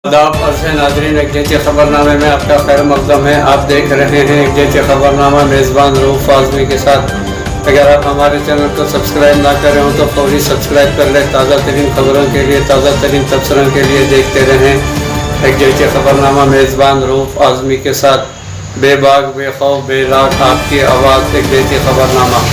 आदाब अर्ज़ नाज़रीन, एक जैसे ख़बरनामे में आपका खैर मक़दम है। आप देख रहे हैं एक जैसे ख़बरनामा मेज़बान रऊफ़ आज़मी के साथ। अगर आप हमारे चैनल को सब्सक्राइब ना करें हो तो फौरी सब्सक्राइब कर लें। ताज़ा तरीन खबरों के लिए, ताज़ा तरीन तबसरों के लिए देखते रहें एक जैसे ख़बरनामा मेज़बान रऊफ़ आज़मी के साथ। बेबाक बेखौफ बेलाग आपकी आवाज़, एक जैसे ख़बरनामा।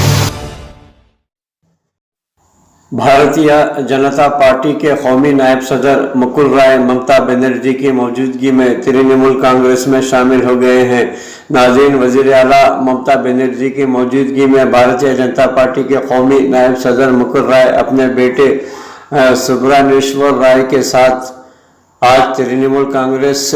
भारतीय जनता पार्टी के कौमी नायब सदर मुकुल राय ममता बनर्जी की मौजूदगी में तृणमूल कांग्रेस में शामिल हो गए हैं। नाज़रीन, वज़ीर आला ममता बनर्जी की मौजूदगी में भारतीय जनता पार्टी के कौमी नायब सदर मुकुल राय अपने बेटे सुब्रनेश्वर राय के साथ आज तृणमूल कांग्रेस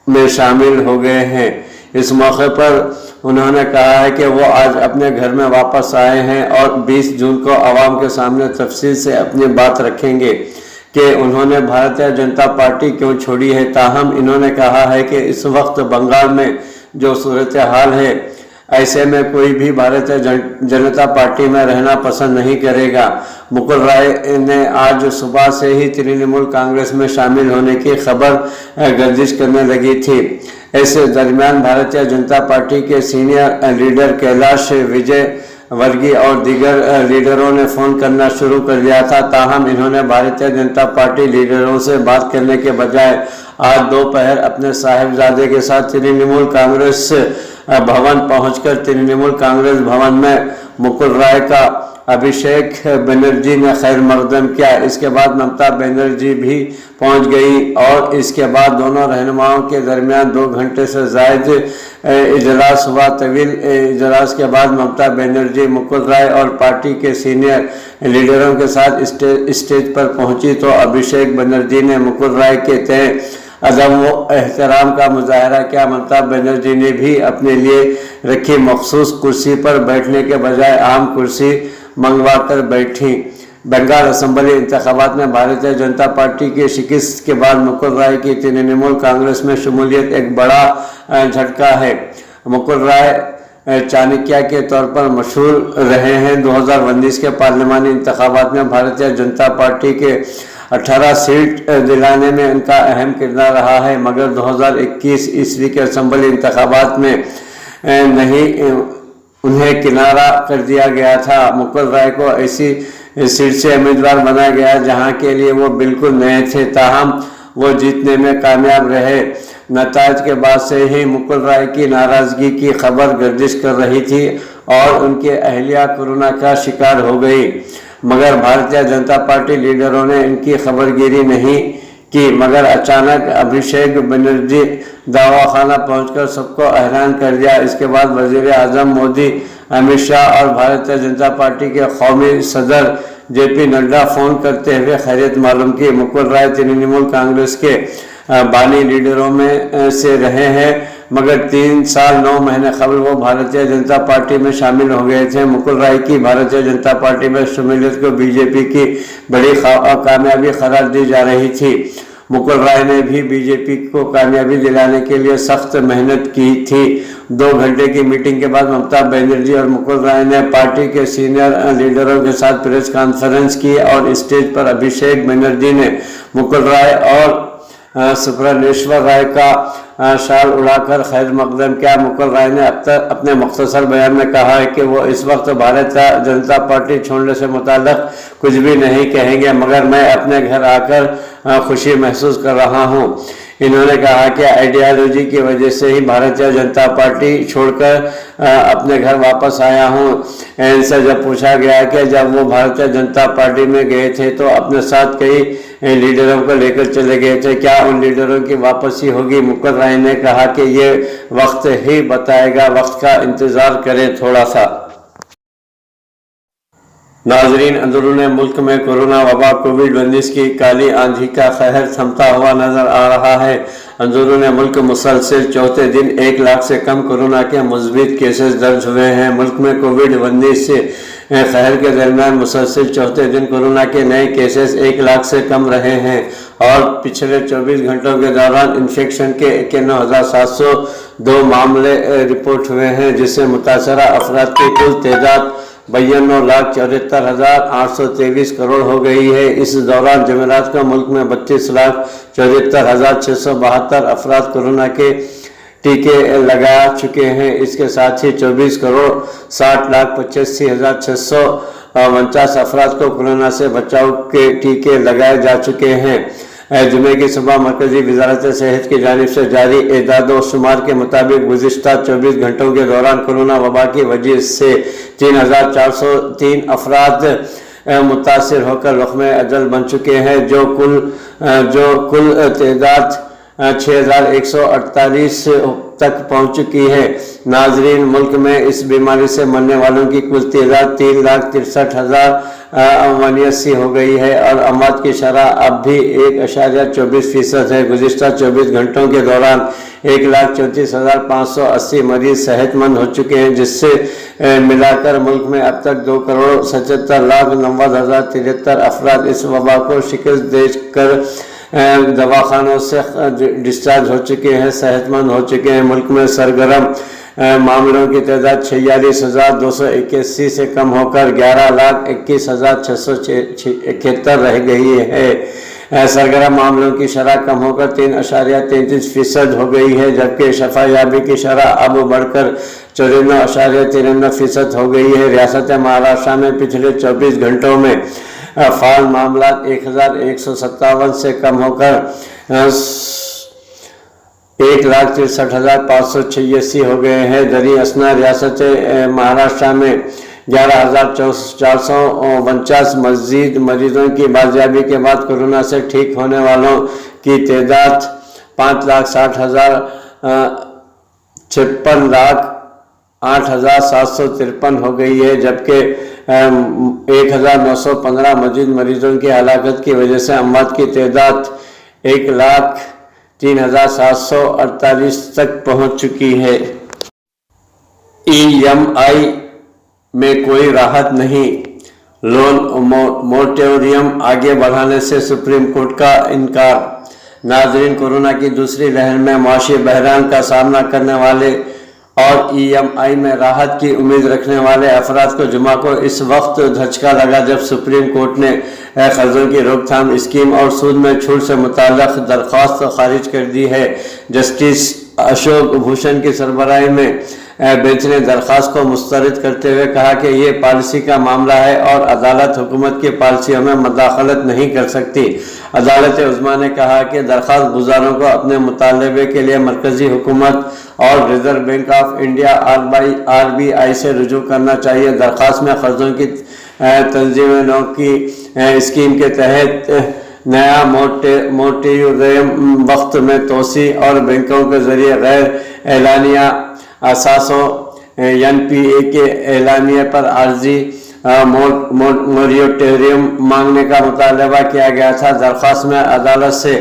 में शामिल हो गए हैं। इस मौके पर उन्होंने कहा है कि वो आज अपने घर में वापस आए हैं और 20 जून को आवाम के सामने तफसील से अपनी बात रखेंगे कि उन्होंने भारतीय जनता पार्टी क्यों छोड़ी है। ताहम इन्होंने कहा है कि इस वक्त बंगाल में जो सूरत हाल है, ऐसे में कोई भी भारतीय जनता पार्टी में रहना पसंद नहीं करेगा। मुकुल राय ने आज सुबह से ही तृणमूल कांग्रेस में शामिल होने की खबर गर्दिश करने लगी थी। इस दरमियान भारतीय जनता पार्टी के सीनियर लीडर कैलाश विजयवर्गीय और दीगर लीडरों ने फ़ोन करना शुरू कर दिया था। ताहम इन्होंने भारतीय जनता पार्टी लीडरों से बात करने के बजाय आज दोपहर अपने साहिबजादे के साथ तृणमूल कांग्रेस भवन पहुंचकर तृणमूल कांग्रेस भवन में मुकुल राय का अभिषेक बनर्जी ने खैर मकदम किया। इसके बाद ममता बनर्जी भी पहुंच गई और इसके बाद दोनों रहनुमाओं के दरमियान 2 घंटे से ज़ायद इजलास हुआ। तवील इजलास के बाद ममता बनर्जी मुकुल राय और पार्टी के सीनियर लीडरों के साथ स्टेज पर पहुंची तो अभिषेक बनर्जी ने मुकुल राय के तय अदब व एहतराम का मुजाहरा किया। ममता बनर्जी ने भी अपने लिए रखी मखसूस कुर्सी पर बैठने के बजाय आम कुर्सी मंगवा कर बैठी। बंगाल असम्बली इंतखाबात में भारतीय जनता पार्टी की शिकस्त के बाद मुकुल राय की तृणमूल कांग्रेस में शमूलियत एक बड़ा झटका है। मुकुल राय चाणक्य के तौर पर मशहूर रहे हैं। 2019 के पार्लिमानी इंतखाबात में भारतीय जनता पार्टी के 18 सीट दिलाने में उनका अहम किरदार रहा है, मगर 2021 ईस्वी के असम्बली इंतखाबात में नहीं उन्हें किनारा कर दिया गया था। मुकुल राय को ऐसी सीट से उम्मीदवार बनाया गया जहां के लिए वो बिल्कुल नए थे। ताहम वो जीतने में कामयाब रहे। नताज के बाद से ही मुकुल राय की नाराज़गी की खबर गर्दिश कर रही थी और उनकी अहलिया कोरोना का शिकार हो गई, मगर भारतीय जनता पार्टी लीडरों ने इनकी खबरगिरी नहीं की। मगर अचानक अभिषेक बनर्जी दवाखाना पहुंचकर सबको हैरान कर दिया। इसके बाद वजीर आजम मोदी, अमित शाह और भारतीय जनता पार्टी के कौमी सदर JP नड्डा फ़ोन करते हुए खैरियत मालूम की। मुकुल राय तृणमूल कांग्रेस के बानी लीडरों में से रहे हैं, मगर 3 साल 9 महीने कबल वो भारतीय जनता पार्टी में शामिल हो गए थे। मुकुल राय की भारतीय जनता पार्टी में शमूलियत को बीजेपी की बड़ी कामयाबी करार दी जा रही थी। मुकुल राय ने भी बीजेपी को कामयाबी दिलाने के लिए सख्त मेहनत की थी। 2 घंटे की मीटिंग के बाद ममता बनर्जी और मुकुल राय ने पार्टी के सीनियर लीडरों के साथ प्रेस कॉन्फ्रेंस की और स्टेज पर अभिषेक बनर्जी ने मुकुल राय और सुब्रनेश्वर राय का शाल उड़ाकर खैर मकदम किया। मुकुल राय ने अब तक अपने मुख्तसर बयान में कहा है कि वो इस वक्त भारतीय जनता पार्टी छोड़ने से मुताल्लिक कुछ भी नहीं कहेंगे, मगर मैं अपने घर आकर खुशी महसूस कर रहा हूँ। इन्होंने कहा कि आइडियालॉजी की वजह से ही भारतीय जनता पार्टी छोड़कर अपने घर वापस आया हूँ। इनसे जब पूछा गया कि जब वो भारतीय जनता पार्टी में गए थे तो अपने साथ कई लीडरों को लेकर चले गए थे, क्या उन लीडरों की वापसी होगी? मुकुल राय ने कहा कि ये वक्त ही बताएगा, वक्त का इंतज़ार करें थोड़ा सा। नाजरीन, अंदरूनी मुल्क में कोरोना वबा कोविड-19 की काली आंधी का कहर थमता हुआ नजर आ रहा है। अंदरूनी मुल्क मुसलसल चौथे दिन 1 लाख से कम कोरोना के मुस्बित केसेस दर्ज हुए हैं। मुल्क में कोविड-19 से कहर के दरमियान मुसलसल चौथे दिन कोरोना के नए केसेस 1 लाख से कम रहे हैं और पिछले 24 घंटों के दौरान इन्फेक्शन के 91,702 मामले रिपोर्ट हुए हैं, जिससे मुतासरा अफराद की कुल तादाद 92,74,823 करोड़ हो गई है। इस दौरान जमेरात का मुल्क में 32,74,672 अफराद कोरोना के टीके लगा चुके हैं। इसके साथ ही 24,60,85,649 अफराद को कोरोना से बचाव के टीके लगाए जा चुके हैं। जुमे की सुबह मरकजी वजारत सेहत की जानिब से जारी एदाद व शुमार के मुताबिक गुज़िश्ता 24 घंटों के दौरान कोरोना वबा की वजह से 3,403 अफराद मुतासिर होकर लख्मे अजल बन चुके हैं, जो कुल तादाद 6,148 तक पहुँच चुकी है। नाजरीन, मुल्क में इस बीमारी से मरने वालों की कुल तादाद 3,63,089 हो गई है और अमवात की शरह अब भी 1.24% है। गुज़िश्ता 24 घंटों के दौरान 1,34,580 मरीज सेहतमंद हो चुके हैं, जिससे मिलाकर मुल्क में अब तक 2,77,90,073 अफराद इस वबा को शिकस्त देकर दवाखानों से डिस्चार्ज हो चुके हैं, सेहतमंद हो चुके हैं। मुल्क में सरगर्म मामलों की तादाद 46,281 से कम होकर 11,21,671 रह गई है। सरगर्म मामलों की शरह कम होकर 3.33% हो गई है, जबकि शफायाबी की शरह अब बढ़कर 94.93% हो गई है। रियासत महाराष्ट्र में पिछले 24 घंटों में फाल मामला 1,157 से कम होकर 1,63,586 हो गए हैं। दरी असना रियासत महाराष्ट्र में 11,449 मजीद मरीजों की बाजियाबी के बाद कोरोना से ठीक होने वालों की तादाद 5,56,8,753 हो गई है, जबकि 1,915 मजीद मरीजों की हलाकत की वजह से अमवात की तादाद 1,03,748 तक पहुंच चुकी है। EMI में कोई राहत नहीं, लोन मोरेटोरियम आगे बढ़ाने से सुप्रीम कोर्ट का इनकार। नाजरीन, कोरोना की दूसरी लहर में माशी बहरान का सामना करने वाले और EMI में राहत की उम्मीद रखने वाले अफराद को जुमा को इस वक्त झटका लगा जब सुप्रीम कोर्ट ने कर्जों की रोकथाम स्कीम और सूद में छूट से मुताल्लिक़ दरख्वास्त खारिज कर दी है। जस्टिस अशोक भूषण की सरबराही में बेंच ने दरख्वास्त को मुस्तरद करते हुए कहा कि ये पॉलिसी का मामला है और अदालत हुकूमत की पॉलिसियों में मदाखलत नहीं कर सकती। अदालत उज़्मा ने कहा कि दरख्वास्त गुजारों को अपने मुतालबे के लिए मरकजी हुकूमत और reserve bank of India RBI से रुजू करना चाहिए। दरख्वास्त में कर्जों की तंजीमों की स्कीम के तहत नया मोरेटोरियम वक्त में तोसी और बैंकों के जरिए गैर एलानिया असासों NPA के एलानिया पर आर्जी मोरेटोरियम मांगने का मुतालबा किया गया था। दरख्वास्त में अदालत से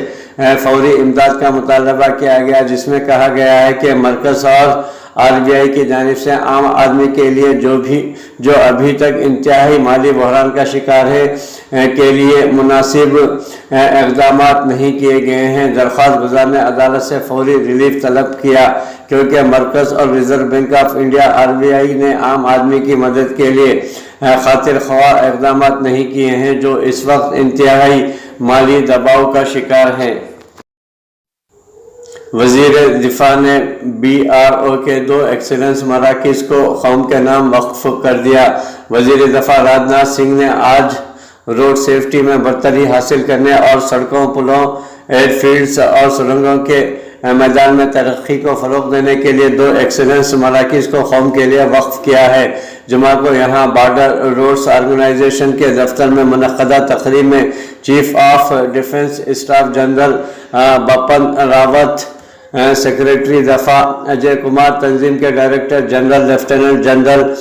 फौरी इमदाद का मुतालबा किया गया, जिसमें कहा गया है कि मरकज़ और RBI की जानिब से आम आदमी के लिए जो अभी तक इंतहाई माली बहरान का शिकार है के लिए मुनासिब इक़दाम नहीं किए गए हैं। दरख्वास्त गुजार ने अदालत से फौरी रिलीफ तलब किया क्योंकि मरकज़ और reserve bank of India RBI ने आम आदमी की मदद के लिए खातिर ख्वाह इक़दाम नहीं किए हैं, जो इस वक्त इंतहाई माली दबाव का शिकार हैं। वज़ीर दिफा ने BRO के 2 एक्सीलेंस मराकिज़ को कौम के नाम वक्फ कर दिया। वज़ीर दिफा राजनाथ सिंह ने आज रोड सेफ्टी में बरतरी हासिल करने और सड़कों, पुलों, एयरफील्ड्स और सुरंगों के मैदान में तरक्की को फ़रोग़ देने के लिए 2 एक्सीलेंस मराकिज़ को कौम के लिए वक्फ किया है। जुमा को यहाँ बॉर्डर रोड्स ऑर्गेनाइजेशन के दफ्तर में मुनक़्क़दा तक़रीब में chief of defence staff general Bipin Rawat, secretary दफा अजय कुमार, तंजीम के director general lieutenant general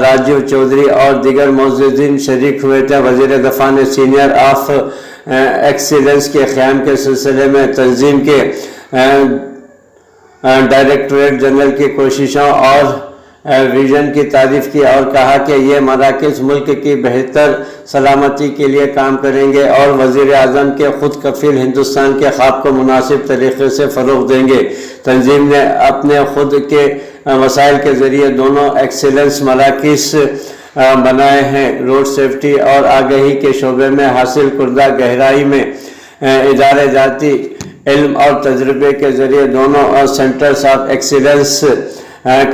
Rajiv Chaudhary और दीगर मौजूदीन शरीक हुए थे। वज़ीर दफा ने सीनियर ऑफ एक्सीलेंस के क़याम के सिलसिले में तंजीम के डायरेक्टरेट जनरल की कोशिशों और विजन की तारीफ की और कहा कि ये मराकज़ मुल्क की बेहतर सलामती के लिए काम करेंगे और वज़ीर आज़म के खुद कफील हिंदुस्तान के ख्वाब को मुनासिब तरीके से फ़रोग़ देंगे। तंजीम ने अपने खुद के वसाइल के ज़रिए दोनों एक्सीलेंस मराकज़ बनाए हैं। रोड सेफ्टी और आगाही के शोबे में हासिल कुर्दा गहराई में इदारे जाती इल्म और तजुर्बे के जरिए दोनों सेंटर्स ऑफ एक्सीलेंस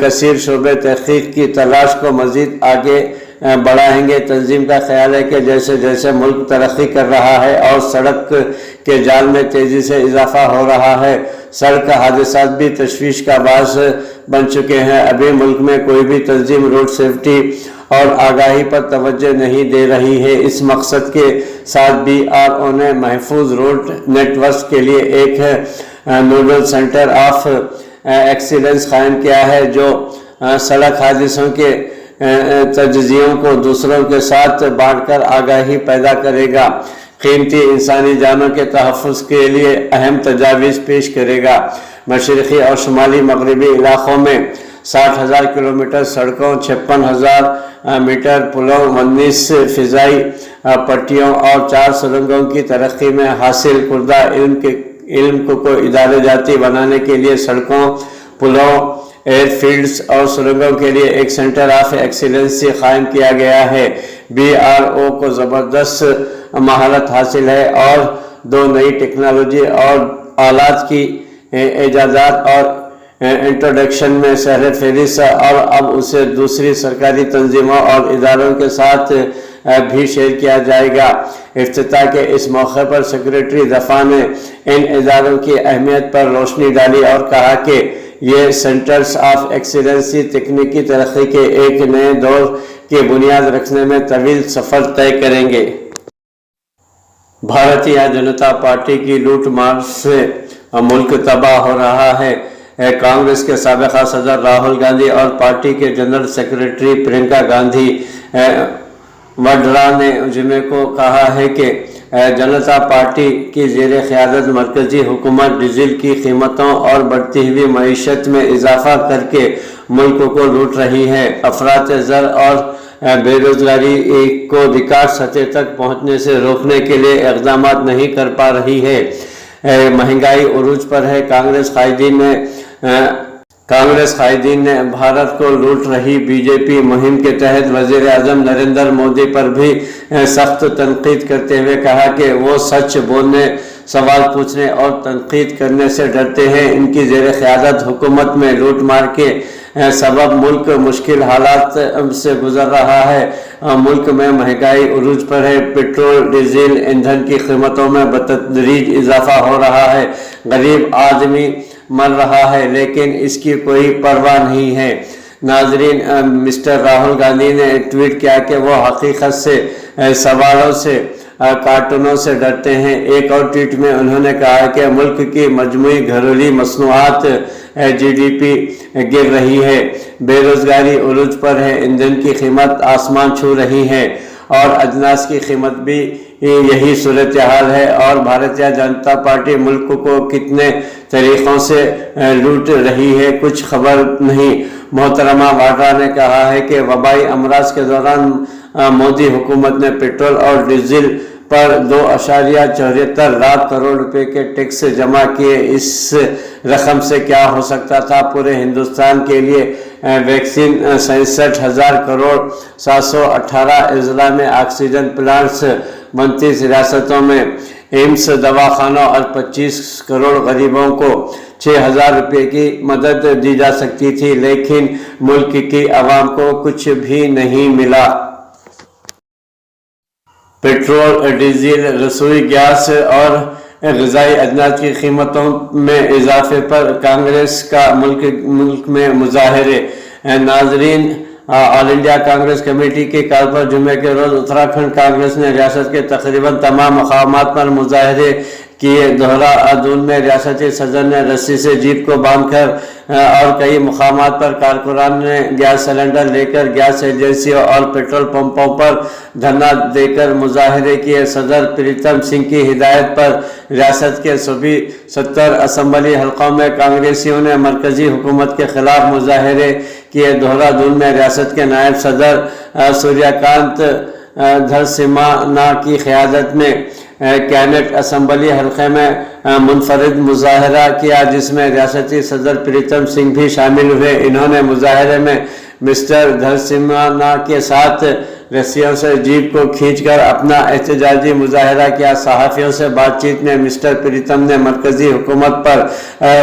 कसीर शोबे तहकीक की तलाश को मज़ीद आगे बढ़ाएंगे। तंजीम का ख्याल है कि जैसे जैसे मुल्क तरक्की कर रहा है और सड़क के जाल में तेज़ी से इजाफा हो रहा है, सड़क हादसा भी तशवीश का बास बन चुके हैं। अभी मुल्क में कोई भी तंजीम रोड सेफ्टी और आगाही पर तवज्जो नहीं दे रही है। इस मकसद के साथ BRO ने महफूज रोड नेटवर्क के लिए एक नोडल सेंटर ऑफ एक्सीलेंस कायम किया है जो सड़क हादसों के तजजियों को दूसरों के साथ बांटकर आगाही पैदा करेगा, कीमती इंसानी जानों के तहफ़्फ़ुज़ के लिए अहम तजावीज़ पेश करेगा। मशरक़ी और शुमाली मगरबी इलाक़ों में 60,000 किलोमीटर सड़कों, 56,000 मीटर पुलों, 19 फ़िज़ाई पट्टियों और 4 सुरंगों की तरक्की में हासिल कुर्दा इल्म को इदारे जाती बनाने के लिए सड़कों, पुलों, एयरफील्ड्स और सुरंगों के लिए एक सेंटर ऑफ एक्सीलेंसी कायम किया गया है। BRO को ज़बरदस्त महारत हासिल है और 2 नई टेक्नोलॉजी और आलात की इजाज़त और इंट्रोडक्शन में शहर फहरिस्त और अब उसे दूसरी सरकारी तंजीमों और इदारों के साथ भी शेयर किया जाएगा। इफ्तिताह के इस मौके पर सेक्रेटरी दफा ने इन इदारों की अहमियत पर रोशनी डाली और कहा कि ये सेंटर्स ऑफ एक्सीलेंसी तकनीकी तरक्की के एक नए दौर की बुनियाद रखने में तवील सफ़र तय करेंगे। भारतीय जनता पार्टी की लूट मार से मुल्क तबाह हो रहा है। कांग्रेस के साबिक़ा सदर राहुल गांधी और पार्टी के जनरल सेक्रेटरी प्रियंका गांधी वड्रा ने जुमे को कहा है कि जनता पार्टी की ज़ेर क़यादत मरकज़ी हुकूमत डीजल की कीमतों और बढ़ती हुई मईशत में इजाफा करके मुल्क को लूट रही है। अफरात ज़र और बेरोज़गारी को रिकॉर्ड सतह तक पहुँचने से रोकने के लिए इक़दाम नहीं कर पा रही है। महंगाई उरूज पर है। कांग्रेस कायदीन ने भारत को लूट रही बीजेपी मुहिम के तहत वज़ीर आज़म नरेंद्र मोदी पर भी सख्त तनकीद करते हुए कहा कि वो सच बोलने, सवाल पूछने और तनकीद करने से डरते हैं। इनकी ज़ेर क़यादत हुकूमत में लूट मार के सबब मुल्क मुश्किल हालात से गुजर रहा है। मुल्क में महंगाई उरूज पर है। पेट्रोल, डीजल, ईंधन की कीमतों में बतदरीज इजाफा हो रहा है। गरीब आदमी मर रहा है लेकिन इसकी कोई परवाह नहीं है। नाजरीन, मिस्टर राहुल गांधी ने ट्वीट किया कि वो हकीकत से, सवालों से, कार्टूनों से डरते हैं। एक और ट्वीट में उन्होंने कहा कि मुल्क की मजमूई घरेलू मसनूआत GDP गिर रही है, बेरोजगारी उरूज पर है, ईंधन की कीमत आसमान छू रही है और अजनास की कीमत भी यही सूरत हाल है। और भारतीय जनता पार्टी मुल्क को कितने तरीक़ों से लूट रही है कुछ खबर नहीं। मोहतरमा वाड्रा ने कहा है कि वबाई अमराज के दौरान मोदी हुकूमत ने पेट्रोल और डीजल पर 2.74 लाख करोड़ रुपए के टैक्स जमा किए। इस रकम से क्या हो सकता था? पूरे हिंदुस्तान के लिए वैक्सीन 67,000 करोड़, 718 अजला में ऑक्सीजन प्लांट्स, 32 रियासतों में एम्स दवाखानों और 25 करोड़ गरीबों को 6,000 रुपये की मदद दी जा सकती थी, लेकिन मुल्क की आवाम को कुछ भी नहीं मिला। पेट्रोल, डीजल, रसोई गैस और ग़िज़ाई अजनास की कीमतों में इजाफे पर कांग्रेस का मुल्क में मुजाहरे। नाजरीन, ऑल इंडिया कांग्रेस कमेटी के कॉल पर जुमे के रोज़ उत्तराखंड कांग्रेस ने रियासत के तकरीबन तमाम मकामात पर मुजाहरे किए। देहरादून में रियासती सदर ने रस्सी से जीप को बांधकर और कई मुकामात पर कारकुनान ने गैस सिलेंडर लेकर गैस एजेंसियों और पेट्रोल पंपों पर धरना देकर मुजाहरे किए। सदर प्रीतम सिंह की हिदायत पर रियासत के सभी 70 असम्बली हल्कों में कांग्रेसियों ने मरकजी हुकूमत के खिलाफ मुजाहरे किए। देहरादून में रियासत के नायब सदर सूर्यकांत धरसिम्हा की क़यादत में कैबिनेट असम्बली हल्के में मुनफरिद मुजाहरा किया, जिसमें रियासती सदर प्रीतम सिंह भी शामिल हुए। इन्होंने मुजाहरे में मिस्टर धरसिम्हा के साथ रस्सियों से जीप को खींचकर अपना एहतजाजी मुजाहरा किया। सहाफ़ियों से बातचीत में मिस्टर प्रीतम ने मरकजी हुकूमत पर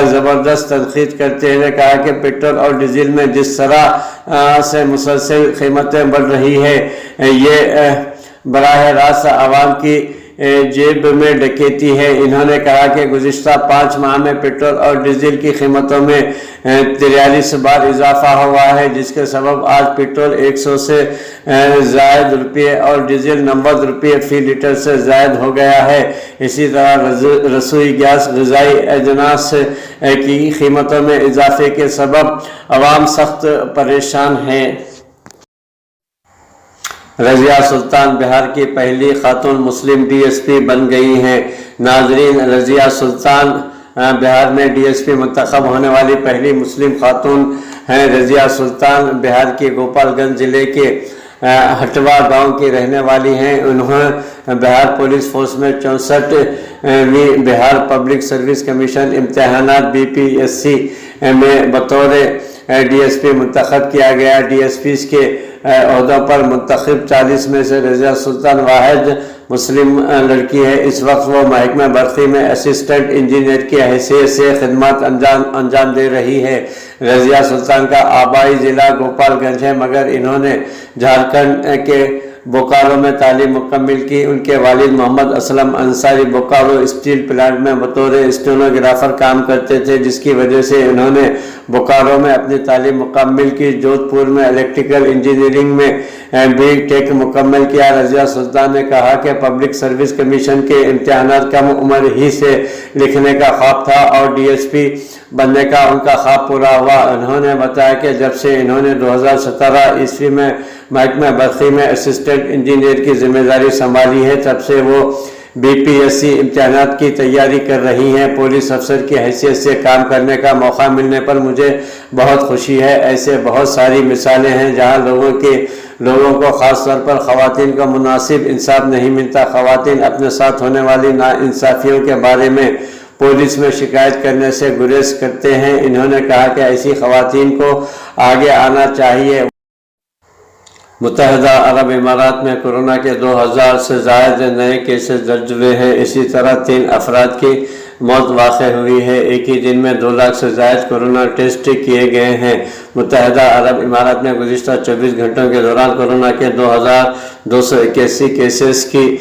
ज़बरदस्त तनकीद करते हुए कहा कि पेट्रोल और डीजल में जिस तरह से मुसलसल कीमतें बढ़ रही है, ये बराह रास्त आवाम की जेब में डकैती है। इन्होंने कहा कि गुज़िश्ता 5 माह में पेट्रोल और डीजल की कीमतों में 43 बार इजाफा हुआ है, जिसके सबब आज पेट्रोल 100 से ज़ायद रुपये और डीजल 90 रुपये फी लीटर से ज़ायद हो गया है। इसी तरह रसोई गैस, ग़िज़ाई अजनास की कीमतों में इजाफे के सबब अवाम सख्त परेशान है। रज़िया सुल्तान बिहार की पहली खातून मुस्लिम डीएसपी बन गई हैं। नाजरीन, रज़िया सुल्तान बिहार में डीएसपी मुंतखब होने वाली पहली मुस्लिम खातून हैं। रज़िया सुल्तान बिहार के गोपालगंज ज़िले के हटवा गांव की रहने वाली हैं। उन्होंने बिहार पुलिस फोर्स में 64वीं बिहार पब्लिक सर्विस कमीशन इम्तहानात BPSC में बतौर डीएसपी मुंतखब किया गया। डीएसपी के अहदों पर मुंतखब 40 में से रज़िया सुल्तान वाहिद मुस्लिम लड़की है। इस वक्त वो महकमा बरक़ी में असिस्टेंट इंजीनियर की हैसियत से खिदमत अंजाम दे रही है। रज़िया सुल्तान का आबाई ज़िला गोपालगंज है, मगर इन्होंने झारखंड के बोकारो में तालीम मुकम्मिल की। उनके वालिद मोहम्मद असलम अंसारी बोकारो स्टील प्लांट में बतौर स्टेनोग्राफर काम करते थे, जिसकी वजह से इन्होंने बोकारो में अपनी तालीम मुकम्मिल की। जोधपुर में इलेक्ट्रिकल इंजीनियरिंग में BTech मुकम्मल किया। रज़िया सुल्तान ने कहा कि पब्लिक सर्विस कमीशन के इम्तहानात कम उम्र ही से लिखने का ख्वाब था और DSP बनने का उनका ख्वाब पूरा हुआ। उन्होंने बताया कि जब से इन्होंने 2017 ईस्वी में महकमा बरक़ी में असिस्टेंट इंजीनियर की जिम्मेदारी संभाली है, तब से वो BPSC इम्तहानात की तैयारी कर रही हैं। पुलिस अफसर की हैसियत से काम करने का मौका मिलने पर मुझे बहुत खुशी है। ऐसे बहुत सारी मिसालें हैं जहां लोगों को ख़ास तौर पर ख़वातीन को मुनासिब इंसाफ नहीं मिलता। ख़वातीन अपने साथ होने वाली नाइंसाफ़ियों के बारे में पुलिस में शिकायत करने से गुरेज करते हैं। इन्होंने कहा कि ऐसी ख़वातीन को आगे आना चाहिए। मुत्तहिदा अरब इमारात में कोरोना के 2000 से ज़ायद नए केसेस दर्ज हुए हैं। इसी तरह 3 अफराद की मौत वाक़ हुई है। एक ही दिन में 2 लाख से ज़ायद कोरोना टेस्ट किए गए हैं। मुत्तहिदा अरब इमारात में गुज़िश्ता 24 घंटों के दौरान कोरोना के 2281 केसेस की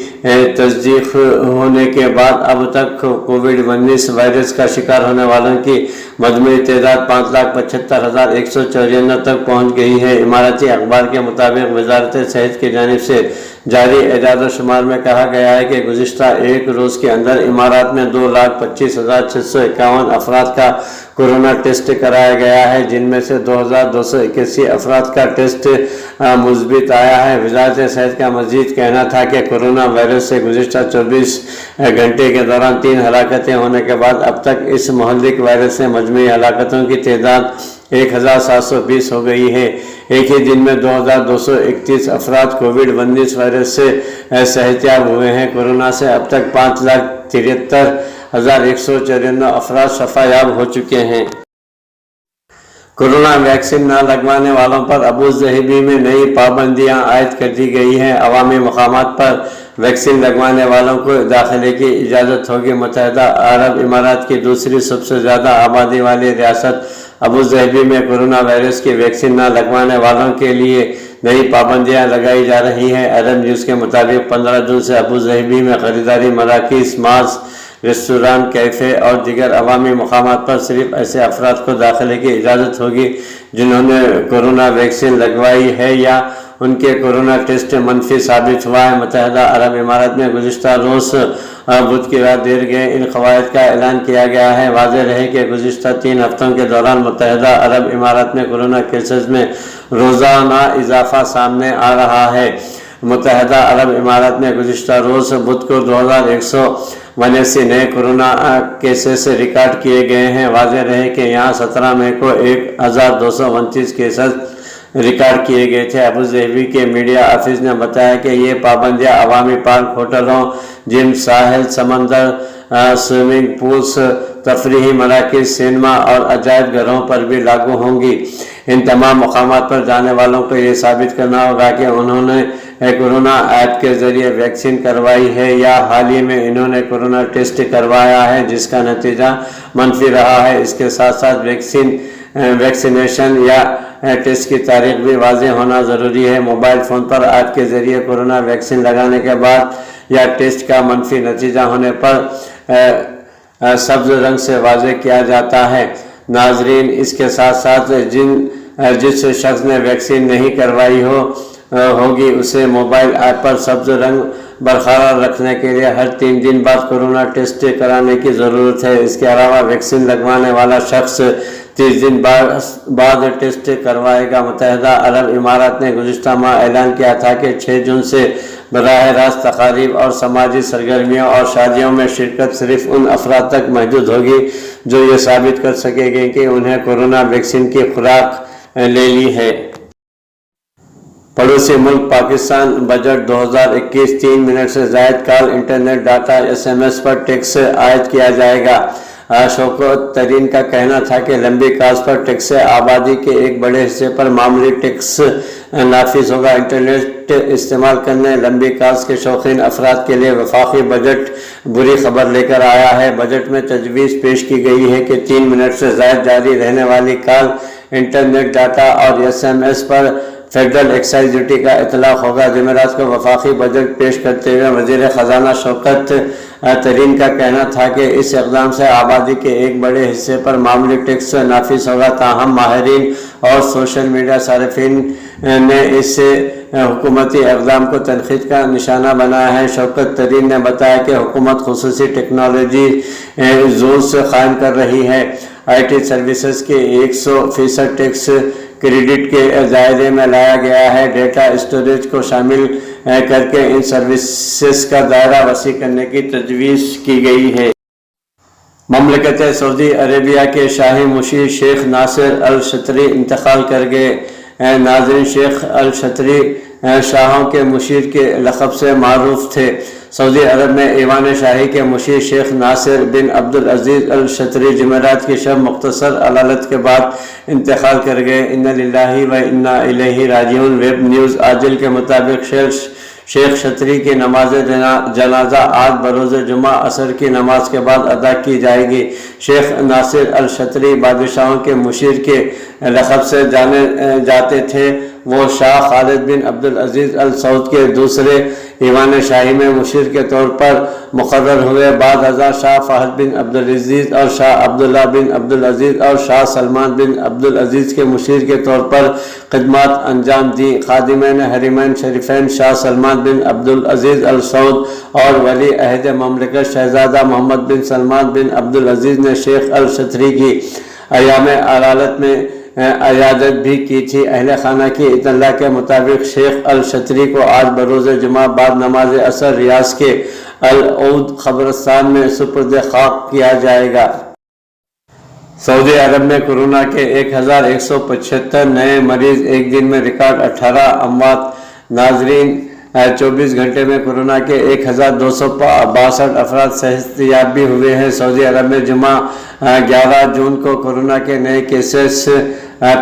तस्दीक होने के बाद अब तक कोविड-19 वायरस का शिकार होने वालों की मजमूई तादाद 5,75,194 तक पहुँच गई है। इमाराती अखबार के मुताबिक वज़ारत सेहत की जानिब से जारी एजाज़ शुमार में कहा गया है कि गुज़िश्ता एक रोज़ के अंदर इमारात में 2,25,651 अफराद का कोरोना टेस्ट कराया गया है, जिनमें से 2,281 अफराद का टेस्ट मुस्बित आया है। वज़ारत सेहत का मज़ीद कहना था कि कोरोना वायरस से गुज़िश्ता 24 घंटे के दौरान 3 हलाकतें होने के बाद अब तक इस मुहल्लिक वायरस से मजमूई हलाकतों की तादाद 1,720 हो गई है। एक ही दिन में 2,231 अफराद कोविड-19 वायरस से सेहतयाब हुए हैं। कोरोना से अब तक 5,73,194 अफराद शफायाब हो चुके हैं। कोरोना वैक्सीन न लगवाने वालों पर अबू ज़हबी में नई पाबंदियां आयद कर दी गई हैं। अवामी मकामात पर वैक्सीन लगवाने वालों को दाखिले की इजाज़त होगी। मुत्तहिदा अरब इमारात की दूसरी सबसे ज़्यादा आबादी वाली रियासत अबू ज़हबी में कोरोना वायरस की वैक्सीन न लगवाने वालों के लिए नई पाबंदियां लगाई जा रही हैं। अरब न्यूज़ के मुताबिक 15 जून से अबू ज़हबी में ख़रीदारी, मराकिज़, माल्स, रेस्टोरेंट, कैफ़े और दीगर अवामी मकामात पर सिर्फ ऐसे अफराद को दाखिले की इजाज़त होगी जिन्होंने कोरोना वैक्सीन लगवाई है या उनके कोरोना टेस्ट मनफी साबित हुआ है। मुत्तहिदा अरब इमारात में गुज़िश्ता रोज़ बुध की रात देर गए इन क़वायद का ऐलान किया गया है। वाज़ेह रहे कि गुज़िश्ता 3 हफ्तों के दौरान मुत्तहिदा अरब इमारात में कोरोना केसेस में रोज़ाना इजाफा सामने आ रहा है। मुत्तहिदा अरब इमारात में गुज़िश्ता रोज़ बुध को 2,182 नए कोरोना केसेस रिकॉर्ड किए गए हैं। वाज़ेह रहे कि यहाँ 17 मई को 1,229 केसेस रिकॉर्ड किए गए थे। अबू ज़हबी के मीडिया ऑफिस ने बताया कि ये पाबंदियाँ अवामी पार्क, होटलों, जिम, साहिल, समंदर, स्विमिंग पूल्स, तफरीही मराकज़, सिनेमा और अजायब घरों पर भी लागू होंगी। इन तमाम मकामात पर जाने वालों को ये साबित करना होगा कि उन्होंने कोरोना ऐप के ज़रिए वैक्सीन करवाई है या हाल ही में इन्होंने कोरोना टेस्ट करवाया है जिसका नतीजा मनफी रहा है। इसके साथ साथ वैक्सीनेशन या टेस्ट की तारीख भी वाज़ेह होना ज़रूरी है। मोबाइल फ़ोन पर ऐप के ज़रिए कोरोना वैक्सीन लगाने के बाद या टेस्ट का मनफी नतीजा होने पर सब्ज़ रंग से वाज़ेह किया जाता है। नाजरीन, इसके साथ साथ जिस शख्स ने वैक्सीन नहीं करवाई होगी उसे मोबाइल ऐप पर सब्ज़ रंग बरकरार रखने के लिए हर 3 दिन बाद कोरोना टेस्ट कराने की ज़रूरत है। इसके अलावा वैक्सीन लगवाने वाला शख्स 30 दिन बाद टेस्ट करवाएगा। मुत्तहिदा अरब इमारात ने गुज़िश्ता माह ऐलान किया था कि 6 जून से बराह रास्त तकारीब और समाजी सरगर्मियों और शादियों में शिरकत सिर्फ उन अफराद तक महदूद होगी जो ये साबित कर सकेंगे कि उन्हें कोरोना वैक्सीन की खुराक ले ली है। पड़ोसी मुल्क पाकिस्तान बजट 2021 3 मिनट से ज़ायद कॉल, इंटरनेट डाटा, SMS पर टैक्स आयद किया जाएगा। शौकत तरीन का कहना था कि लंबी कॉल्स पर टैक्स से आबादी के एक बड़े हिस्से पर मामूली टैक्स नाफिज होगा। इंटरनेट इस्तेमाल करने लंबी कॉल्स के शौकीन अफराद के लिए वफाकी बजट बुरी खबर लेकर आया है। बजट में तजवीज़ पेश की गई है कि 3 मिनट से ज़ायद जारी रहने वाली कॉल, इंटरनेट डाटा और SMS पर फेडरल एक्साइज ड्यूटी का इतलाक होगा। जुमेरात को वफाकी बजट पेश करते हुए वज़ीर ख़जाना शौकत तरीन का कहना था कि इस इक़दाम से आबादी के एक बड़े हिस्से पर मामूली टैक्स नाफिज होगा। ताहम माहिरीन और सोशल मीडिया सारिफिन ने इस हुकूमती इक़दाम को तनक़ीद का निशाना बनाया है। शौकत तरीन ने बताया कि हुकूमत खुसूसी टेक्नोलॉजी जोन्स कायम कर रही है। IT सर्विसेज के 100% टैक्स क्रेडिट के दायरे में लाया गया है। डेटा स्टोरेज को शामिल करके इन सर्विसेज का दायरा वसी करने की तजवीज़ की गई है। ममलकत सऊदी अरेबिया के शाही मुशीर शेख नासिर अल शतरी इंतकाल कर गए। नाज़रीन, शेख अल शतरी शाहों के मुशीर के लक़ब से मारूफ थे। सऊदी अरब में ईवान शाही के मुशीर शेख नासिर बिन अब्दुल अजीज़ अल शतरी जुमेरात की शब मुख्तसर अदालत के बाद इंतकाल कर गए। इन्ना लिल्लाहि व इन्ना इलैहि राजिऊन। वेब न्यूज़ आजिल के मुताबिक शेख शतरी की नमाज जनाजा आज बरोज़ जुमा असर की नमाज के बाद अदा की जाएगी। शेख नासिर अल शतरी बादशाहों के मुशीर के लक़ब से जाने जाते थे। वो शाह खालिद बिन अब्दुल अजीज़ अल सऊद के दूसरे ईवान शाही में मुशीर के तौर पर मुक़र्रर हुए। बाद हज़ार शाह फ़हद बिन अब्दुल अजीज़ और शाह अब्दुल्ला बिन अब्दुल अजीज़ और शाह सलमान बिन अब्दुल अजीज़ के मुशीर के तौर पर खिदमत अंजाम दी। खादिमैन हरीमैन शरीफैन शाह सलमान बिन अब्दुल अजीज़ अल सऊद और वली अहद ममलकत शहज़ादा मोहम्मद बिन सलमान बिन अब्दुल अजीज़ ने शेख अल शतरी की अयाम अदालत में अयादत भी की थी। अहले खाना की इत्तला के मुताबिक शेख अल शतरी को आज बरोज़ जुमा बाद नमाज असर रियाज के अल औद क़ब्रिस्तान में सुपुर्द खाक किया जाएगा। सऊदी अरब में कोरोना के 1175 नए मरीज, एक दिन में रिकॉर्ड 18 अमवात। नाजरीन, 24 घंटे में कोरोना के 1262 अफराद सेहतयाब भी हुए हैं। सऊदी अरब में जुमा 11 जून को कोरोना के नए केसेस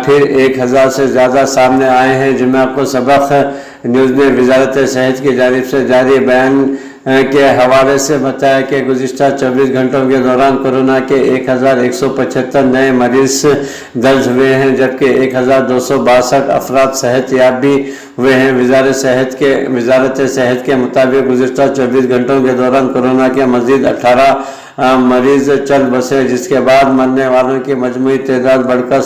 फिर 1000 से ज़्यादा सामने आए हैं। जुमा को सबक न्यूज़ ने वजारत सेहत की जानिब से जारी बयान के हवाले से बताया कि गुज़िश्ता 24 घंटों के दौरान कोरोना के 1175 नए मरीज दर्ज हुए हैं, जबकि 1262 अफराद सेहतयाब भी हुए हैं। वजारत सेहत के मुताबिक गुज़िश्ता 24 घंटों के दौरान कोरोना के मज़ीद 18 मरीज चल बसे, जिसके बाद मरने वालों की मजमूई तादाद बढ़कर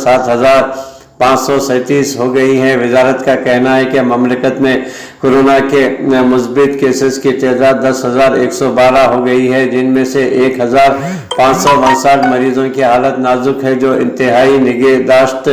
7537 हो गई है। वजारत का कहना है कि ममलकत में कोरोना के मुस्बित केसेस की तादाद 10,112 हो गई है, जिनमें से 1,559 मरीजों की हालत नाजुक है जो इंतहाई निगहदाश्त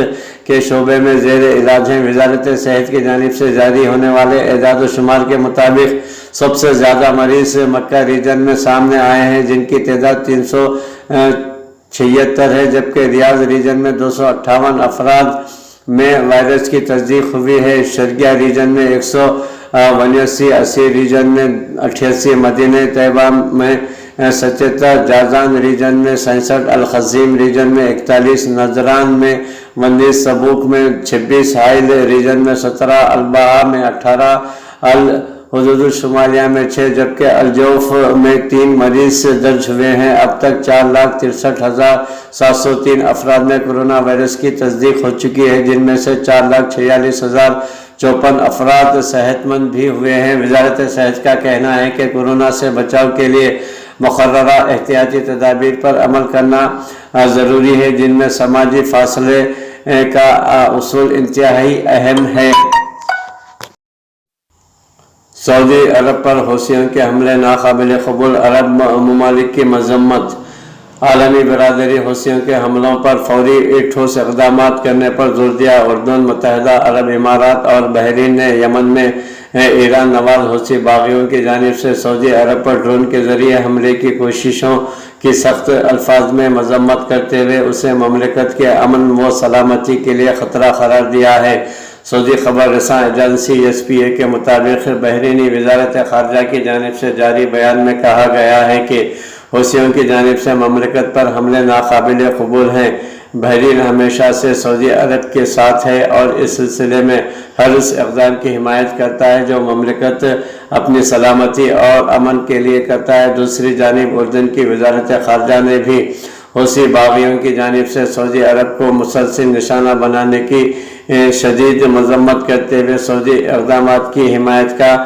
के शोबे में ज़ेर इलाज हैं। वजारत सेहत की जानिब से जारी होने वाले एजाद शुमार के मुताबिक सबसे ज़्यादा मरीज मक्का रीजन में सामने आए हैं, जिनकी तादाद 376 है, जबकि रियाज रीजन में 258 अफराद में वायरस की तस्दीक हुई है। शर्किया रीजन में 182, 80 रीजन में 88, मदीना तैयबा में 77, जाजान रीजन में 67, अल-खज़ीम रीजन में 41, नजरान में 19, सबूक में 26, हाइल रीजन में 17, अल-बहा में 18, अल-हुदूद शुमालिया में 6, जबकि अल-जौफ में 3 मरीज दर्ज हुए हैं। अब तक 4,63,703 अफराद में कोरोना वायरस की तस्दीक हो चुकी है, जिनमें से 4,46,054 अफराद सेहतमंद भी हुए हैं। वजारत सेहत का कहना है कि कोरोना से बचाव के लिए मुकर्ररा एहतियाती तदाबीर पर अमल करना ज़रूरी है, जिनमें समाजी फासले का उसूल इंतहाई अहम है। सऊदी अरब पर हौसियों के हमले नाकाबिल कबूल, अरब ममालिक की मजम्मत। आलमी बरादरी हौसियों के हमलों पर फौरी ठोस इक़दाम करने पर जोर दिया। उर्दून, मुत्तहिदा अरब इमारात और बहरीन ने यमन में ईरान नवाज हौसी बागियों की जानिब से सऊदी अरब पर ड्रोन के ज़रिए हमले की कोशिशों की सख्त अल्फाज में मजम्मत करते हुए उसे ममलिकत के अमन व सलामती के लिए ख़तरा करार दिया है। सऊदी खबर रसां एजेंसी SPA के मुताबिक बहरीनी वजारत ख़ारजा की जानिब से जारी बयान में कहा गया है कि हौसियों की जानिब से ममलिकत पर हमले नाकाबिल कबूल हैं। बहरीन हमेशा से सऊदी अरब के साथ है और इस सिलसिले में हर उस इक़दाम की हिमायत करता है जो ममलिकत अपनी सलामती और अमन के लिए करता है। दूसरी जानिब उर्दन की वजारत ख़ारजा ने भी हौसी बागियों की जानिब से सऊदी अरब को मुसलसल निशाना बनाने की शदीद मजम्मत करते हुए सऊदी इक़दाम की हिमायत का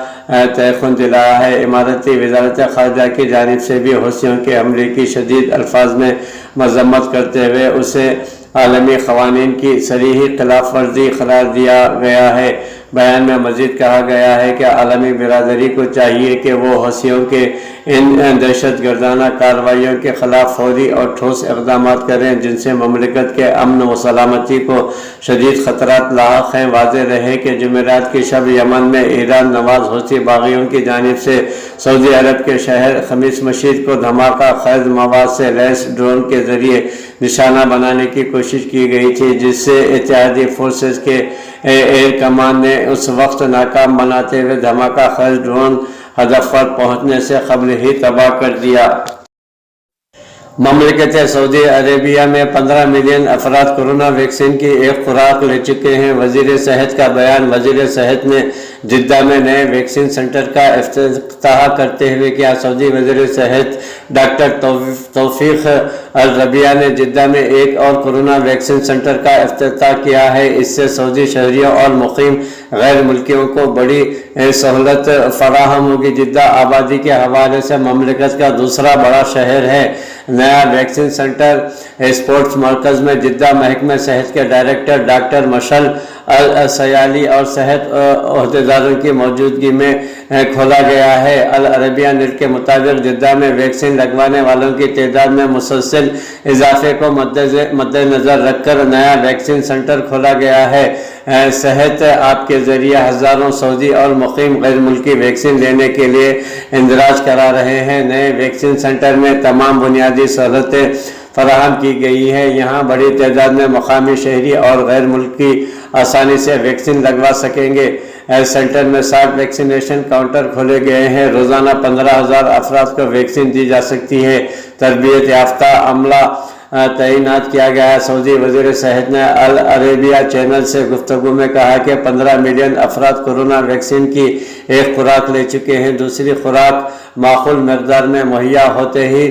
तयक़ुन दिलाया है। इमारती वजारत ख़ारजा की जानिब से भी हौसियों के हमले की शदीद अल्फाज में मजम्मत करते हुए उसे आलमी क़वानीन की सरीही खिलाफ वर्जी करार दिया गया है। बयान में मज़ीद कहा गया है कि आलमी बिरादरी को चाहिए कि वो हौसियों के इन दहशत गर्दाना कार्रवाइयों के ख़िलाफ़ फौरी और ठोस इक़दाम करें, जिनसे ममलिकत के अमन व सलामती को शदीद ख़तरात लाहक़ हैं। वाज़ेह रहे कि जुमेरात की शब यमन में ईरान नवाज हौसी बागियों की जानिब से सऊदी अरब के शहर खमीस मशीद को धमाका खैज मवाद से लैस ड्रोन के ज़रिए निशाना बनाने की कोशिश की गई थी, जिससे इत्तेहादी फोर्सेस के एयर कमान ने उस वक्त नाकाम बनाते हुए धमाका खैज ड्रोन हदफ पर पहुँचने से कबल ही तबाह कर दिया। ममलिकत सऊदी अरेबिया में 15 मिलियन अफराद कोरोना वैक्सीन की एक खुराक ले चुके हैं। वज़ीर सेहत का बयान। वज़ीर सेहत ने जिद्दा में नए वैक्सीन सेंटर का इफ्तिताह करते हुए किया। सऊदी वज़ीर सेहत डॉक्टर तौफीक अल-रबिया ने जिद्दा में एक और कोरोना वैक्सीन सेंटर का इफ्तिताह किया है। इससे सऊदी शहरियों और मुकीम गैर मुल्कियों को बड़ी सहूलत फराहम होगी। जिद्दा आबादी के हवाले से ममलिकत का दूसरा बड़ा शहर है। नया वैक्सीन सेंटर स्पोर्ट्स मरकज़ में जिद्दा महकमे सेहत के डायरेक्टर डॉक्टर मशल अल-सयाली और सेहत अहदेदारों की मौजूदगी में खोला गया है। अल अरबिया न्यूज़ के मुताबिक जिद्दा में वैक्सीन लगवाने वालों की तादाद में मुसलसल इजाफे को मद्देनज़र रखकर नया वैक्सीन सेंटर खोला गया है। सेहत आपके ज़रिए हज़ारों सऊदी और मुकीम गैर मुल्की वैक्सीन लेने के लिए इंदराज करा रहे हैं। नए वैक्सीन सेंटर में तमाम बुनियादी सहूलतें फराहम की गई है। यहाँ बड़ी तादाद में मकामी शहरी और गैर मुल्की आसानी से वैक्सीन लगवा सकेंगे। सेंटर में 60 वैक्सीनेशन काउंटर खोले गए हैं। रोज़ाना 15,000 अफराद को वैक्सीन दी जा सकती है। तरबियत याफ्ता अमला तैनात किया गया है। सऊदी वज़ीर सेहत ने अल अरेबिया चैनल से गुफ्तगू में कहा कि 15 मिलियन अफराद कोरोना वैक्सीन की एक खुराक ले चुके हैं। दूसरी खुराक माकूल मकदार में मुहैया होते ही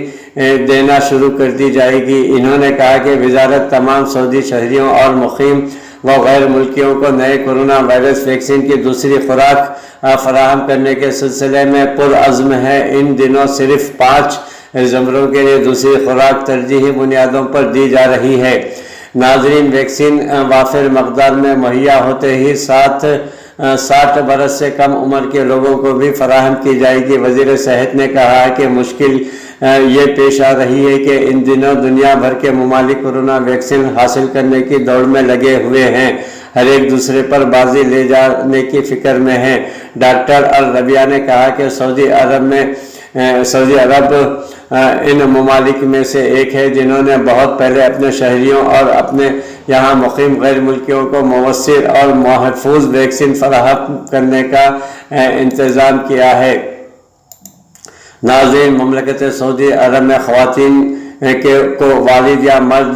देना शुरू कर दी जाएगी। इन्होंने कहा कि वजारत तमाम सऊदी शहरियों और मुकीम व गैर मुल्कियों को नए कोरोना वायरस वैक्सीन की दूसरी खुराक फराहम करने के सिलसिले में पुरअज़्म है। इन दिनों सिर्फ 5 ज़मरों के लिए दूसरी खुराक तरजीही बुनियादों पर दी जा रही है। नाज़रीन, वैक्सीन वाफिर मकदार में मुहैया होते ही 60 बरस से कम उम्र के लोगों को भी फराहम की जाएगी। वज़ीर सेहत ने कहा है कि मुश्किल ये पेश आ रही है कि इन दिनों दुनिया भर के ममालिक कोरोना वैक्सीन हासिल करने की दौड़ में लगे हुए हैं, हर एक दूसरे पर बाजी ले जाने की फिक्र में हैं। डॉक्टर अल-रबिया ने कहा कि सऊदी अरब इन ममालिक में से एक है जिन्होंने बहुत पहले अपने शहरियों और अपने यहाँ मुकीम गैर मुल्कियों को मवस्सिर और महफूज वैक्सीन फराहम करने का इंतज़ाम किया है। नाज़रीन, ममलकत सऊदी अरब में ख़वातीन को वालिद या मर्द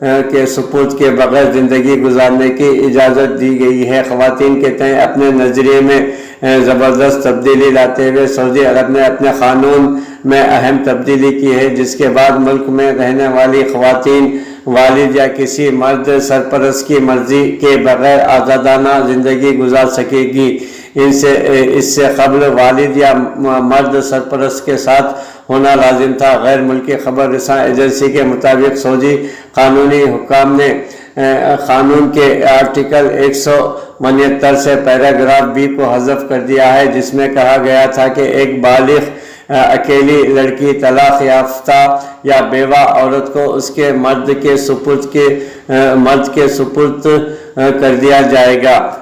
के सुपुर्द के बगैर ज़िंदगी गुजारने की इजाज़त दी गई है। ख़वातीन के तय अपने नज़रिए में ज़बरदस्त तब्दीली लाते हुए सऊदी अरब ने अपने क़ानून में अहम तब्दीली की है, जिसके बाद मुल्क में रहने वाली ख़वातीन वालिद या किसी मर्द सरपरस्त की मर्ज़ी के बगैर आज़ादाना ज़िंदगी गुजार सकेगी। इससे कबल वालिद या मर्द सरपरस्त के साथ होना लाजिम था। गैर मुल्की खबर रसां एजेंसी के मुताबिक सऊदी कानूनी हुक्काम ने कानून के आर्टिकल 169 से पैराग्राफ बी को हज़फ कर दिया है, जिसमें कहा गया था कि एक बालिग अकेली लड़की, तलाक याफ्ता या बेवा औरत को उसके मर्द के सुपुर्द कर दिया जाएगा।